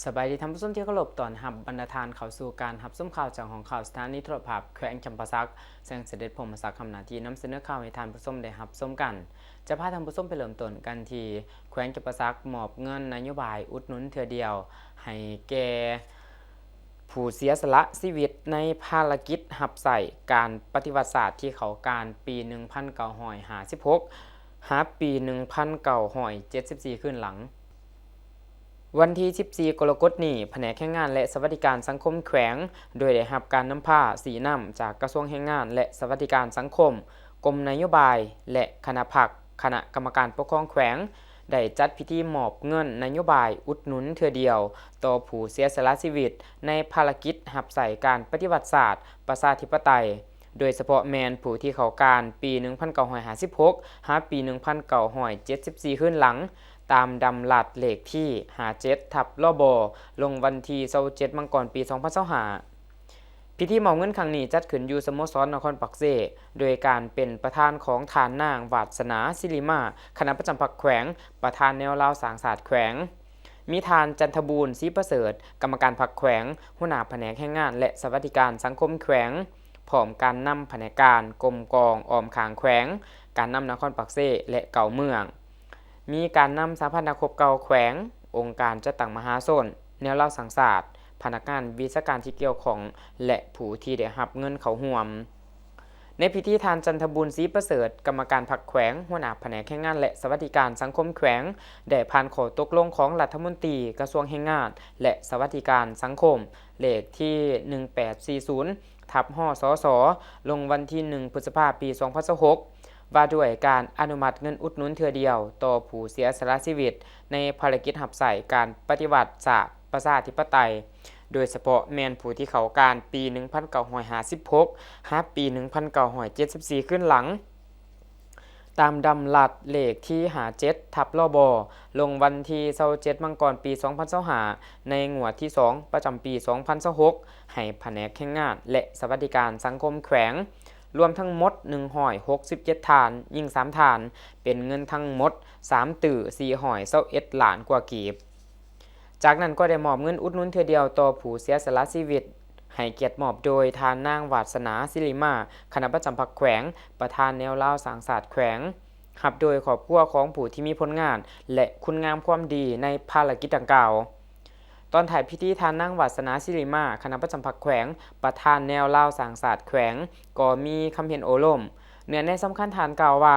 สบายดีท่านผู้ชมที่เคารพตอนหับบรรณาทานเข้าสู่การหับส้มข่าวจากของข่าวสถานีโทรทัศน์แขวงจำปาสักแสงเสด็จพรหมศักดิ์คำนาทีนำเสนอข่าวให้ท่านผู้ชมได้หับส้มกันจะพาท่านผู้ชมไปเริ่มต้นกันที่แขวงจำปาสักมอบเงินนโยบายอุดหนุนเทื่อเดียวให้แก่ผู้เสียสละชีวิตในภารกิจหับใส่การปฏิวัติศาสตร์ที่เขาการปี 1956 หาปี 1974 ขึ้นหลังวันที่ 14 กรกฎาคมนี้แผนกแรงงานและสวัสดิการสังคมแขวงโดยได้รับการนำผ้าสีน้ำจากกระทรวงแรงงานและสวัสดิการสังคมกรมนโยบายและคณะคณะกรรมการปกครองแขวงได้จัดพิธีมอบเงินนโยบายอุดหนุนเทื่อเดียวต่อผู้เสียสละชีวิตในภารกิจหับใส่การปฏิวัติศาสตร์ประชาธิปไตยโดยเฉพาะแมนผู้ที่เขาการปี 1956 หาปี 1974 ขึ้นหลังตามดำลัดเลขที่57ทับลบลงวันที่27มังกรปี 2025 พิธีมอบเงินครั้งนี้จัดขึ้นอยู่สโมสรนครปักเซ่โดยการเป็นประธานของฐานนางวาสนาศิริมาคณะประจำพรรคแขวงประธานแนวลาวสางศาสตร์แขวงมีทานจันทบูรณ์ศรีประเสริฐกรรมการพรรคแขวงหัวหน้าแผนกแรงงานและสวัสดิการสังคมแขวงพร้อมการนำแผนกการกรมกองออมขางแขวงการนำนครปักเซ่และเก่าเมืองมีการนำสหพันธนักรบเก่าแขวงองค์การจัดตั้งมหาชนแนวเล่าสังศาสตร์พนักงานวิชาการที่เกี่ยวของและผู้ที่ได้รับเงินเขาห่วมในพิธีทานจันทบุญศรีประเสริฐกรรมการพรรคแขวงหัวหน้าแผนกแรงงานและสวัสดิการสังคมแขวงได้ผ่านข้อตกลงของรัฐมนตรีกระทรวงแรงงานและสวัสดิการสังคมเลขที่ 1840 ทับหสสลงวันที่ 1 พฤษภาคม ปี 2026ว่าด้วยการอนุมัติเงินอุดหนุนเทื่อเดียวต่อผู้เสียสละชีวิตในภารกิจหับใส่การปฏิวัติศาสตร์ประชาธิปไตยโดยเฉพาะแมนผู้ที่เขาการปี 1956 หาปี 1974 ขึ้นหลังตามดำลัดเลขที่57ทับลบลงวันที่27มังกรปี 2025 ในงวดที่ 2 ประจำปี 2026 ให้แผนกแรงงานและสวัสดิการสังคมแขวงรวมทั้งหมด167ฐานยิง3ฐานเป็นเงินทั้งหมด3ตื่อ421ล้านกว่ากีบจากนั้นก็ได้มอบเงินอุดหนุนเทื่อเดียวต่อผู้เสียสละชีวิตให้เกียรติมอบโดยทานนางวาสนาศิริมาคณะประจำพรรคแขวงประธานแนวลาวสางศาสตร์แขวงหับโดยครอบครัวของผู้ที่มีผลงานและคุณงามความดีในภารกิจดังกล่าวตอนถ่ายพิธีทานนางวาสนาศิริมาคณะประจำพรรคแขวงประธานแนวลาวสางศาสตร์แขวงก็มีคำเห็นโอล่มเนื้อในสำคัญฐานกล่าวว่า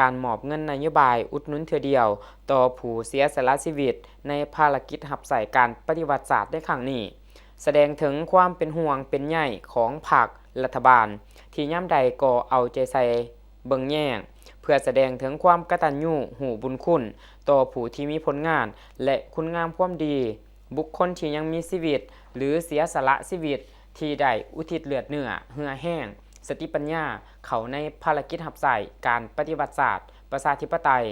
การมอบเงินนโยบายอุดหนุนเทื่อเดียวต่อผู้เสียสละชีวิตในภารกิจหับใส่การปฏิวัติศาสตร์ในครั้งนี้แสดงถึงความเป็นห่วงเป็นใยของพรรครัฐบาลที่ย่ำใดก็เอาใจใส่เบิ่งแย่งเพื่อแสดงถึงความกตัญญูหูบุญคุณต่อผู้ที่มีผลงานและคุณงามความดีบุคคลที่ยังมีชีวิตหรือเสียสละชีวิตที่ได้อุทิศเลือดเนื้อเหือแห้งสติปัญญาเขาในภารกิจหับใส่การปฏิวัติศาสตร์ประชาธิปไตย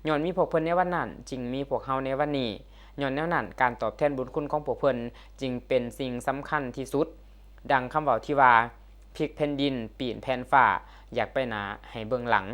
ย้อนมีพวกเพิ่นในวันนั้นจึงมีพวกเฮาในวันนี้ย้อนแนวนั้นการตอบแทนบุญคุณของพวกเพิ่นจึงเป็นสิ่งสำคัญที่สุดดังคำเว้าที่ว่าพลิกแผ่นดินปีนแผ่นฟ้าอยากไปหน้าให้เบิ่งหลัง